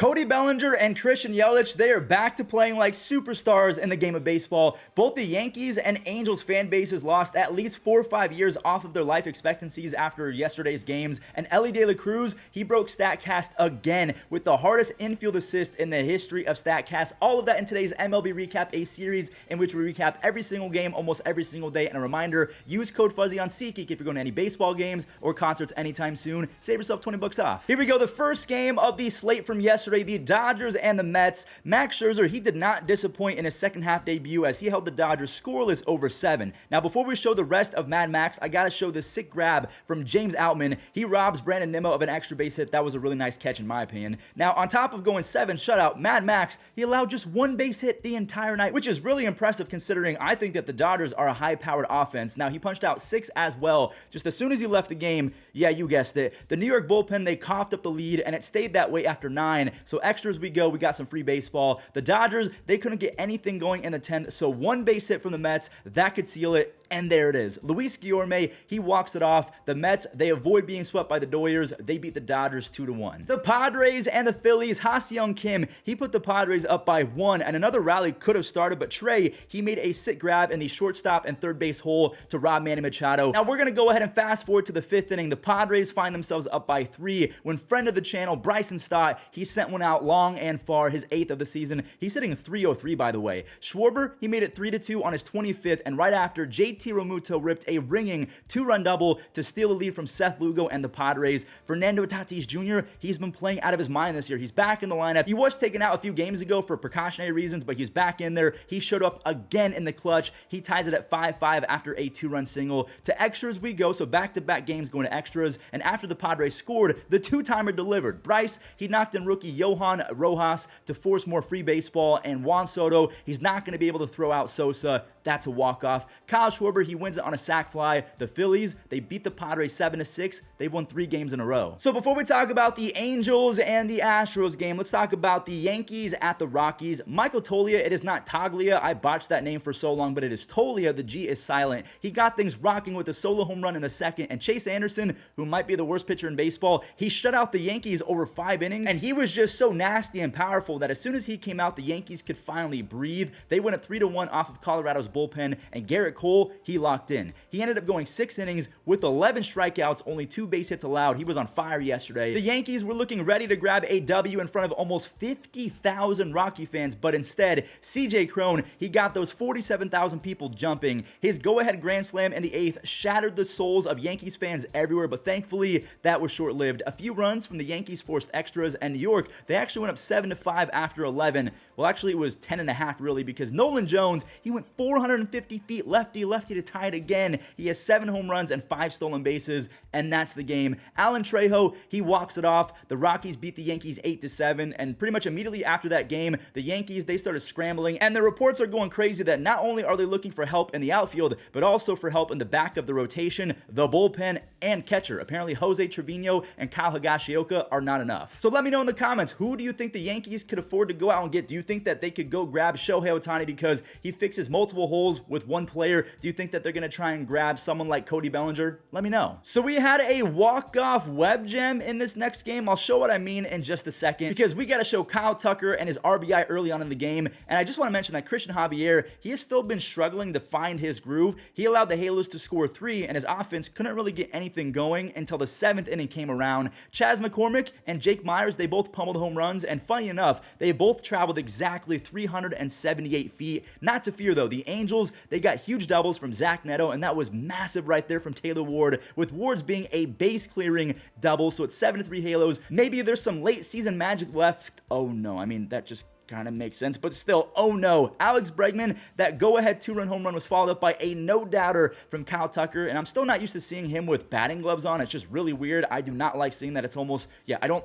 Cody Bellinger and Christian Yelich, they are back to playing like superstars in the game of baseball. Both the Yankees and Angels fan bases lost at least 4 or 5 years off of their life expectancies after yesterday's games. And Elly Cruz, he broke StatCast again with the hardest infield assist in the history of StatCast. All of that in today's MLB Recap, a series in which we recap every single game almost every single day. And a reminder, use code Fuzzy on SeatGeek if you're going to any baseball games or concerts anytime soon. Save yourself 20 bucks off. Here we go, the first game of the slate from yesterday. The Dodgers and the Mets. Max Scherzer, he did not disappoint in his second half debut as he held the Dodgers scoreless over 7. Now, before we show the rest of Mad Max, I gotta show this sick grab from James Outman. He robs Brandon Nimmo of an extra base hit. That was a really nice catch in my opinion. Now, on top of going 7 shutout, Mad Max, he allowed just 1 base hit the entire night, which is really impressive considering I think that the Dodgers are a high-powered offense. Now, he punched out 6 as well. Just as soon as he left the game, yeah, you guessed it, the New York bullpen, they coughed up the lead, and it stayed that way after 9. So extras we go. We got some free baseball. The Dodgers, they couldn't get anything going in the 10th, so 1 base hit from the Mets, that could seal it. And there it is. Luis Guillorme, he walks it off. The Mets, they avoid being swept by the Doyers. They beat the Dodgers 2-1. The Padres and the Phillies, Ha-Seong Kim, he put the Padres up by 1, and another rally could have started, but Trey, he made a sick grab in the shortstop and third base hole to rob Manny Machado. Now we're going to go ahead and fast forward to the 5th inning. The Padres find themselves up by 3 when friend of the channel, Bryson Stott, he sent one out long and far, his 8th of the season. He's hitting 303, by the way. Schwarber, he made it 3-2 on his 25th, and right after, JT Realmuto ripped a ringing 2-run double to steal the lead from Seth Lugo and the Padres. Fernando Tatis Jr., he's been playing out of his mind this year. He's back in the lineup. He was taken out a few games ago for precautionary reasons, but he's back in there. He showed up again in the clutch. He ties it at 5-5 after a 2-run single. To extras we go, so back-to-back games going to extras, and after the Padres scored, the 2-timer delivered. Bryce, he knocked in rookie Johan Rojas to force more free baseball, and Juan Soto, he's not going to be able to throw out Sosa. That's a walk-off. Kyle Schwarber, he wins it on a sac fly. The Phillies, they beat the Padres 7-6. They've won 3 games in a row. So before we talk about the Angels and the Astros game, let's talk about the Yankees at the Rockies. Michael Toglia, it is not Toglia. I botched that name for so long, but it is Toglia. The G is silent. He got things rocking with a solo home run in the 2nd, and Chase Anderson, who might be the worst pitcher in baseball, he shut out the Yankees over 5 innings, and he was just so nasty and powerful that as soon as he came out, the Yankees could finally breathe. They went up 3-1 off of Colorado's bullpen, and Garrett Cole, he locked in. He ended up going 6 innings with 11 strikeouts, only 2 base hits allowed. He was on fire yesterday. The Yankees were looking ready to grab a W in front of almost 50,000 Rocky fans, but instead, CJ Cron, he got those 47,000 people jumping. His go-ahead grand slam in the 8th shattered the souls of Yankees fans everywhere, but thankfully, that was short-lived. A few runs from the Yankees forced extras, and New York, they actually went up 7-5 after 11. Well, actually, it was 10.5 really, because Nolan Jones, he went 450 feet lefty to tie it again. He has 7 home runs and 5 stolen bases, and that's the game. Alan Trejo, he walks it off. The Rockies beat the Yankees 8-7, and pretty much immediately after that game, the Yankees, they started scrambling, and the reports are going crazy that not only are they looking for help in the outfield, but also for help in the back of the rotation, the bullpen, and catcher. Apparently, Jose Trevino and Kyle Higashioka are not enough. So let me know in the comments, who do you think the Yankees could afford to go out and get? Do you think that they could go grab Shohei Ohtani because he fixes multiple holes with one player? Do you think that they're going to try and grab someone like Cody Bellinger? Let me know. So we had a walk-off web gem in this next game. I'll show what I mean in just a second because we got to show Kyle Tucker and his RBI early on in the game. And I just want to mention that Christian Javier, he has still been struggling to find his groove. He allowed the Halos to score 3, and his offense couldn't really get anything going until the 7th inning came around. Chas McCormick and Jake Myers, they both pummeled home runs, and funny enough, they both traveled exactly 378 feet. Not to fear, though. The Angels, they got huge doubles from Zach Neto, and that was massive right there from Taylor Ward, with Ward's being a base-clearing double, so it's 7-3 Halos. Maybe there's some late-season magic left. Oh, no. I mean, that just kind of makes sense, but still, oh no. Alex Bregman, that go-ahead 2-run home run was followed up by a no-doubter from Kyle Tucker, and I'm still not used to seeing him with batting gloves on. It's just really weird. I do not like seeing that. It's almost, yeah, I don't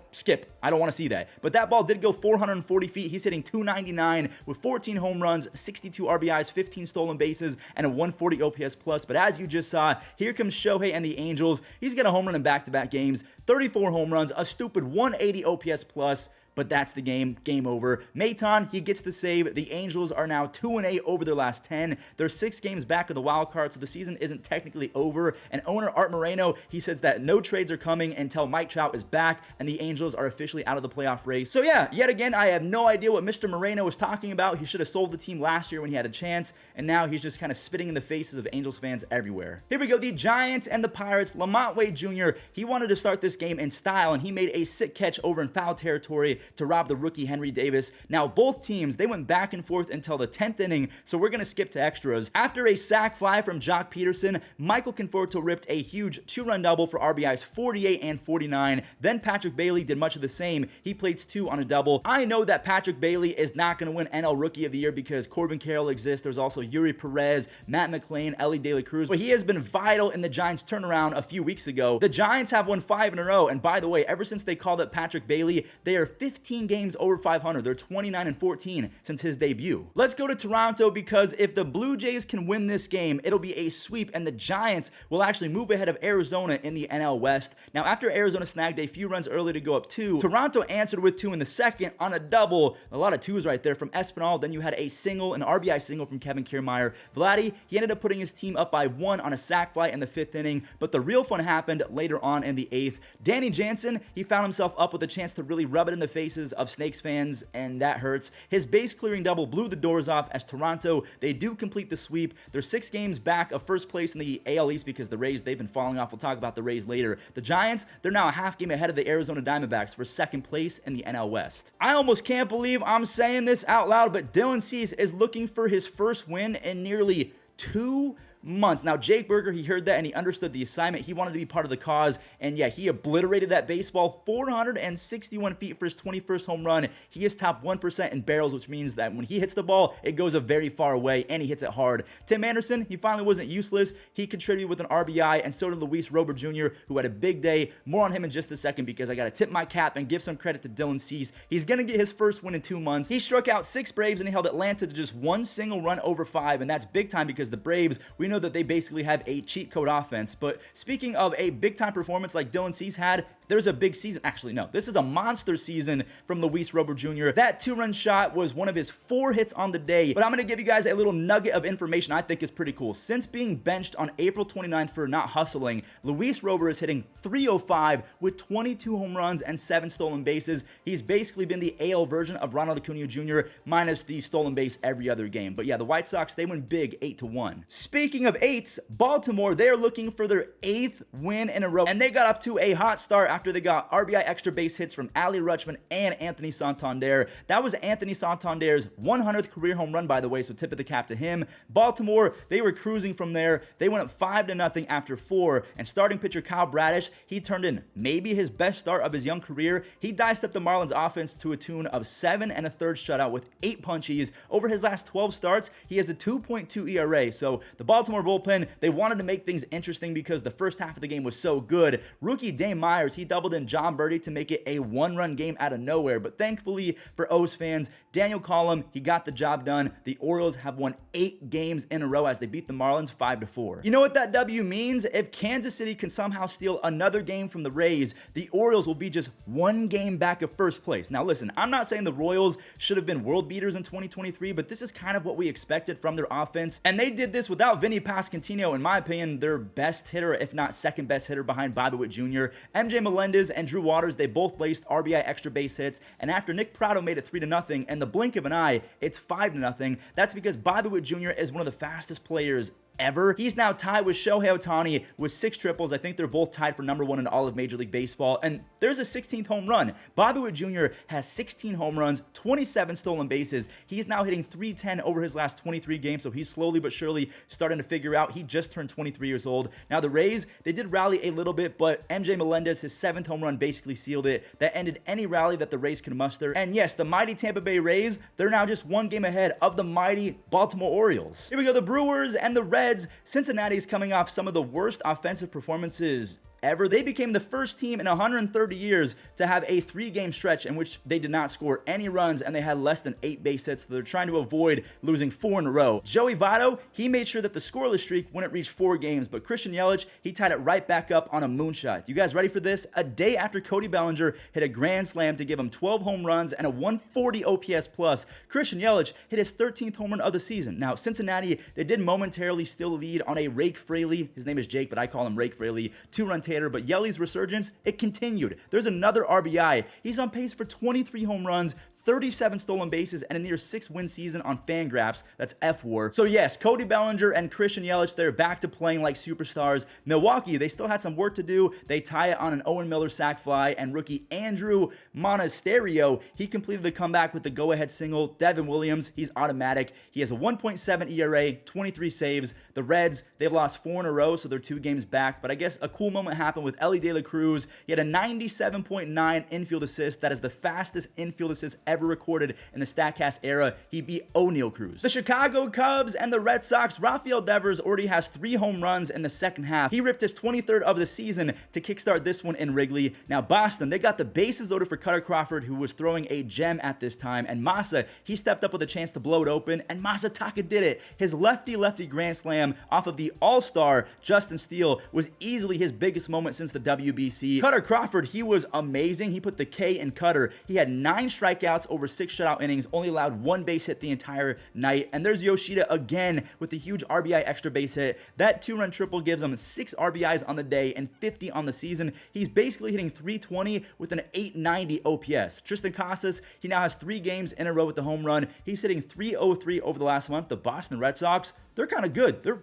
want to see that. But that ball did go 440 feet. He's hitting 299 with 14 home runs, 62 RBIs, 15 stolen bases, and a 140 OPS plus. But as you just saw, here comes Shohei and the Angels. He's got a home run in back-to-back games, 34 home runs, a stupid 180 OPS plus. but that's the game. Game over. Maton, he gets the save. The Angels are now 2-8 over their last 10. They're 6 games back of the wild card, so the season isn't technically over. And owner Art Moreno, he says that no trades are coming until Mike Trout is back and the Angels are officially out of the playoff race. So yeah, yet again, I have no idea what Mr. Moreno was talking about. He should have sold the team last year when he had a chance, and now he's just kind of spitting in the faces of Angels fans everywhere. Here we go, the Giants and the Pirates. Lamont Wade Jr., he wanted to start this game in style, and he made a sick catch over in foul territory to rob the rookie Henry Davis. Now, both teams, they went back and forth until the 10th inning, so we're going to skip to extras. After a sac fly from Jock Peterson, Michael Conforto ripped a huge 2-run double for RBIs 48 and 49. Then Patrick Bailey did much of the same. He plates 2 on a double. I know that Patrick Bailey is not going to win NL Rookie of the Year because Corbin Carroll exists. There's also Yuri Perez, Matt McClain, Elly De La Cruz, but he has been vital in the Giants' turnaround a few weeks ago. The Giants have won 5 in a row, and by the way, ever since they called up Patrick Bailey, they are 15 games over 500. They're 29 and 14 since his debut. Let's go to Toronto, because if the Blue Jays can win this game, it'll be a sweep, and the Giants will actually move ahead of Arizona in the NL West. Now, after Arizona snagged a few runs early to go up 2, Toronto answered with 2 in the second on a double. A lot of 2s right there from Espinal. Then you had a single, an RBI single from Kevin Kiermaier. Vladdy, he ended up putting his team up by 1 on a sac fly in the 5th inning, but the real fun happened later on in the 8th. Danny Jansen, he found himself up with a chance to really rub it in the faces of Snakes fans, and that hurts. His base clearing double blew the doors off as Toronto, they do complete the sweep. They're 6 games back of first place in the AL East because the Rays, they've been falling off. We'll talk about the Rays later. The Giants, they're now a half game ahead of the Arizona Diamondbacks for 2nd place in the NL West. I almost can't believe I'm saying this out loud, but Dylan Cease is looking for his first win in nearly 2 months. Now, Jake Berger, he heard that and he understood the assignment. He wanted to be part of the cause, and yeah, he obliterated that baseball 461 feet for his 21st home run. He is top 1% in barrels, which means that when he hits the ball, it goes a very far away, and he hits it hard. Tim Anderson, he finally wasn't useless. He contributed with an RBI, and so did Luis Robert Jr., who had a big day. More on him in just a second, because I got to tip my cap and give some credit to Dylan Cease. He's going to get his first win in 2 months. He struck out 6 Braves, and he held Atlanta to just 1 single run over 5, and that's big time because the Braves, we know that they basically have a cheat code offense. But speaking of a big time performance like Dylan Cease had, there's a big season. Actually, no, this is a monster season from Luis Robert Jr. That 2-run shot was one of his 4 hits on the day. But I'm going to give you guys a little nugget of information I think is pretty cool. Since being benched on April 29th for not hustling, Luis Robert is hitting .305 with 22 home runs and 7 stolen bases. He's basically been the AL version of Ronald Acuna Jr. minus the stolen base every other game. But yeah, the White Sox, they win big 8-1. Speaking of 8s, Baltimore, they're looking for their 8th win in a row, and they got off to a hot start after they got RBI extra base hits from Adley Rutschman and Anthony Santander. That was Anthony Santander's 100th career home run, by the way, so tip of the cap to him. Baltimore, they were cruising from there. They went up 5-0 after 4, and starting pitcher Kyle Bradish, he turned in maybe his best start of his young career. He diced up the Marlins offense to a tune of 7 1/3 shutout with 8 punchies. Over his last 12 starts, he has a 2.2 ERA, so the Baltimore bullpen, they wanted to make things interesting because the first half of the game was so good. Rookie Dame Myers, he doubled in John Birdie to make it a 1-run game out of nowhere, but thankfully for O's fans, Daniel Collum, he got the job done. The Orioles have won 8 games in a row as they beat the Marlins 5-4. You know what that W means? If Kansas City can somehow steal another game from the Rays, the Orioles will be just 1 game back of first place. Now listen, I'm not saying the Royals should have been world beaters in 2023, but this is kind of what we expected from their offense, and they did this without Vinny Pasquantino, in my opinion, their best hitter, if not second best hitter behind Bobby Witt Jr. MJ Melendez and Drew Waters, they both laced RBI extra base hits, and after Nick Pratto made it 3-0, in the blink of an eye, it's 5-0. That's because Bobby Witt Jr. is one of the fastest players ever. He's now tied with Shohei Ohtani with 6 triples. I think they're both tied for #1 in all of Major League Baseball. And there's a 16th home run. Bobby Witt Jr. has 16 home runs, 27 stolen bases. He's now hitting .310 over his last 23 games, so he's slowly but surely starting to figure out. He just turned 23 years old. Now the Rays, they did rally a little bit, but MJ Melendez, his 7th home run basically sealed it. That ended any rally that the Rays could muster. And yes, the mighty Tampa Bay Rays, they're now just 1 game ahead of the mighty Baltimore Orioles. Here we go, the Brewers and the Reds. Cincinnati's coming off some of the worst offensive performances ever. They became the first team in 130 years to have a 3-game stretch in which they did not score any runs and they had less than 8 base hits, so they're trying to avoid losing 4 in a row. Joey Votto, he made sure that the scoreless streak wouldn't reach 4 games, but Christian Yelich, he tied it right back up on a moonshot. You guys ready for this? A day after Cody Bellinger hit a grand slam to give him 12 home runs and a 140 OPS plus, Christian Yelich hit his 13th home run of the season. Now, Cincinnati, they did momentarily still lead on a Rake Fraley, his name is Jake, but I call him Rake Fraley, 2-run tater, but Yelly's resurgence, it continued. There's another RBI. He's on pace for 23 home runs, 37 stolen bases, and a near 6-win season on Fangraphs. That's F-War. So yes, Cody Bellinger and Christian Yelich, they're back to playing like superstars. Milwaukee, they still had some work to do. They tie it on an Owen Miller sac fly, and rookie Andrew Monasterio, he completed the comeback with the go-ahead single. Devin Williams, he's automatic. He has a 1.7 ERA, 23 saves. The Reds, they've lost 4 in a row, so they're 2 games back. But I guess a cool moment happened with Elly Cruz. He had a 97.9 infield assist. That is the fastest infield assist ever recorded in the StatCast era. He beat O'Neal Cruz. The Chicago Cubs and the Red Sox, Rafael Devers already has 3 home runs in the second half. He ripped his 23rd of the season to kickstart this one in Wrigley. Now Boston, they got the bases loaded for Cutter Crawford, who was throwing a gem at this time, and Massa, he stepped up with a chance to blow it open, and Masataka did it. His lefty grand slam off of the all-star Justin Steele was easily his biggest moment since the WBC. Cutter Crawford, he was amazing. He put the K in Cutter. He had 9 strikeouts over 6 shutout innings, only allowed 1 base hit the entire night. And there's Yoshida again with the huge RBI extra base hit. That 2-run triple gives him 6 RBIs on the day and 50 on the season. He's basically hitting 320 with an 890 OPS. Tristan Casas, he now has 3 games in a row with the home run. He's hitting 303 over the last month. The Boston Red Sox, they're kind of good. They're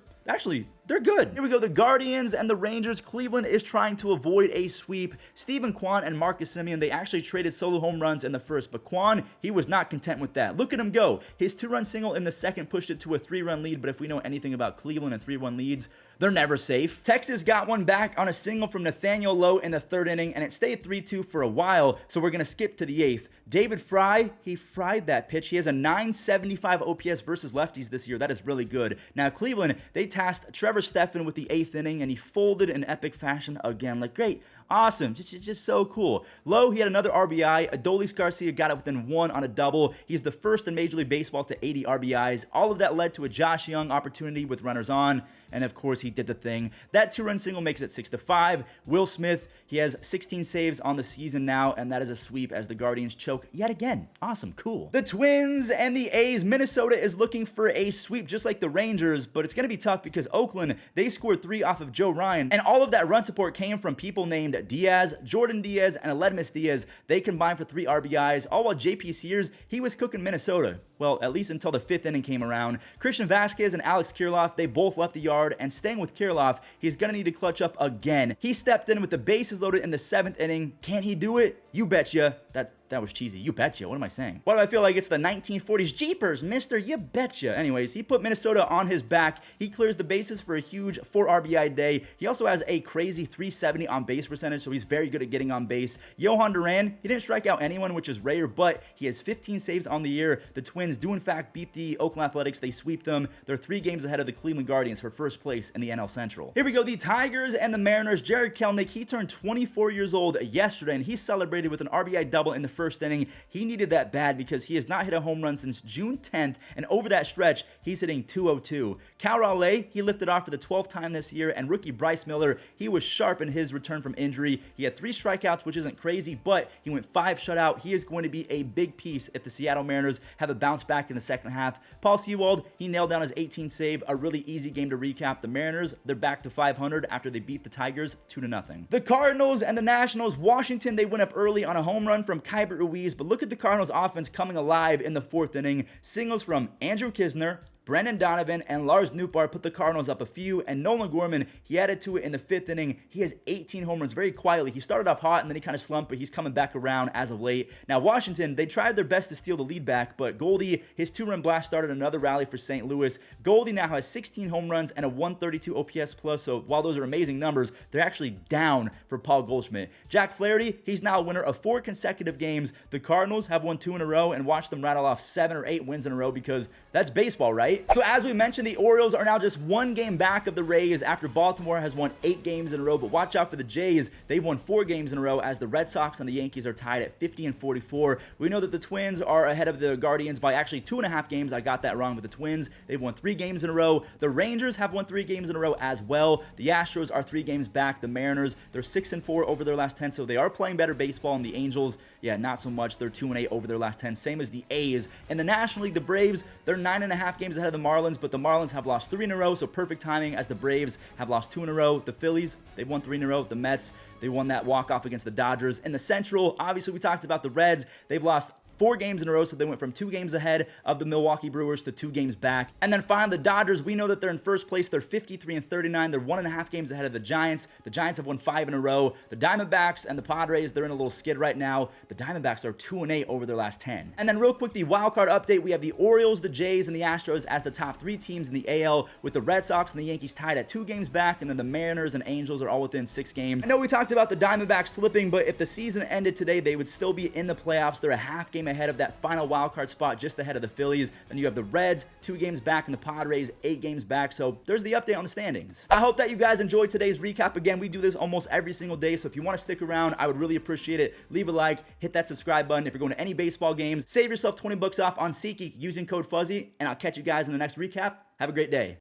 good. Here we go. The Guardians and the Rangers. Cleveland is trying to avoid a sweep. Steven Kwan and Marcus Semien, they actually traded solo home runs in the first, but Kwan, he was not content with that. Look at him go. His 2-run single in the second pushed it to a 3-run lead, but if we know anything about Cleveland and 3-1 leads, they're never safe. Texas got one back on a single from Nathaniel Lowe in the 3rd inning, and it stayed 3-2 for a while, so we're going to skip to the 8th. David Fry, he fried that pitch. He has a 975 OPS versus lefties this year. That is really good. Now, Cleveland, they tasked Trevor Stephan with the 8th inning, and he folded in epic fashion again. Like, great. Awesome. Just so cool. Lowe, he had another RBI. Adolis Garcia got it within 1 on a double. He's the first in Major League Baseball to 80 RBIs. All of that led to a Josh Young opportunity with runners on. And of course, he did the thing. That 2-run single makes it 6-5. Will Smith, he has 16 saves on the season now, and that is a sweep as the Guardians choke yet again. Awesome, cool. The Twins and the A's. Minnesota is looking for a sweep just like the Rangers, but it's going to be tough because Oakland, they scored 3 off of Joe Ryan, and all of that run support came from people named Diaz, Jordan Diaz, and Aledmus Diaz. They combined for 3 RBIs, all while JP Sears, he was cooking Minnesota. Well, at least until the 5th inning came around. Christian Vasquez and Alex Kirilloff, they both left the yard, and staying with Kirilloff, he's going to need to clutch up again. He stepped in with the bases loaded in the 7th inning. Can he do it? You betcha. That was cheesy. You betcha. What am I saying? Why do I feel like it's the 1940s? Jeepers, mister. You betcha. Anyways, he put Minnesota on his back. He clears the bases for a huge 4 RBI day. He also has a crazy 370 on base percentage, so he's very good at getting on base. Johan Duran, he didn't strike out anyone, which is rare, but he has 15 saves on the year. The Twins do, in fact, beat the Oakland Athletics. They sweep them. They're 3 games ahead of the Cleveland Guardians for first place in the NL Central. Here we go. The Tigers and the Mariners. Jared Kelenic, he turned 24 years old yesterday, and he celebrated with an RBI double in the 1st inning. He needed that bad because he has not hit a home run since June 10th, and over that stretch, he's hitting 202. Cal Raleigh, he lifted off for the 12th time this year, and rookie Bryce Miller, he was sharp in his return from injury. He had 3 strikeouts, which isn't crazy, but he went 5 shutout. He is going to be a big piece if the Seattle Mariners have a bounce back in the second half. Paul Sewald, he nailed down his 18th save, a really easy game to recap. The Mariners, they're back to 500 after they beat the Tigers 2-0. The Cardinals and the Nationals. Washington, they went up early on a home run from Keibert Ruiz, but look at the Cardinals offense coming alive in the 4th inning. Singles from Andrew Kisner, Brendan Donovan, and Lars Nootbaar put the Cardinals up a few, and Nolan Gorman, he added to it in the 5th inning. He has 18 home runs very quietly. He started off hot, and then he kind of slumped, but he's coming back around as of late. Now, Washington, they tried their best to steal the lead back, but Goldie, his 2-run blast started another rally for St. Louis. Goldie now has 16 home runs and a 132 OPS plus, so while those are amazing numbers, they're actually down for Paul Goldschmidt. Jack Flaherty, he's now a winner of 4 consecutive games. The Cardinals have won 2 in a row, and watch them rattle off 7 or 8 wins in a row because that's baseball, right? right? So as we mentioned, the Orioles are now just one game back of the Rays after Baltimore has won 8 games in a row. But watch out for the Jays. They've won 4 games in a row as the Red Sox and the Yankees are tied at 50 and 44. We know that the Twins are ahead of the Guardians by actually 2.5 games. I got that wrong with the Twins. They've won 3 games in a row. The Rangers have won 3 games in a row as well. The Astros are 3 games back. The Mariners, they're 6 and 4 over their last 10, so they are playing better baseball. And the Angels, yeah, not so much. They're 2 and 8 over their last 10, same as the A's. In the National League, the Braves, they're 9.5 games ahead of the Marlins, but the Marlins have lost 3 in a row, so perfect timing as the Braves have lost 2 in a row. The Phillies, they've won 3 in a row. The Mets, they won that walk-off against the Dodgers. In the Central, obviously we talked about the Reds. They've lost 4 games in a row, so they went from 2 games ahead of the Milwaukee Brewers to 2 games back. And then finally, the Dodgers, we know that they're in first place. They're 53 and 39. They're 1.5 games ahead of the Giants. The Giants have won 5 in a row. The Diamondbacks and the Padres, they're in a little skid right now. The Diamondbacks are 2 and 8 over their last 10. And then real quick, the wild card update. We have the Orioles, the Jays, and the Astros as the top 3 teams in the AL, with the Red Sox and the Yankees tied at 2 games back, and then the Mariners and Angels are all within 6 games. I know we talked about the Diamondbacks slipping, but if the season ended today, they would still be in the playoffs. They're a half game ahead of that final wild card spot, just ahead of the Phillies. Then you have the Reds, 2 games back, and the Padres, 8 games back. So there's the update on the standings. I hope that you guys enjoyed today's recap. Again, we do this almost every single day, so if you want to stick around, I would really appreciate it. Leave a like, hit that subscribe button. If you're going to any baseball games, save yourself $20 off on SeatGeek using code Fuzzy, and I'll catch you guys in the next recap. Have a great day.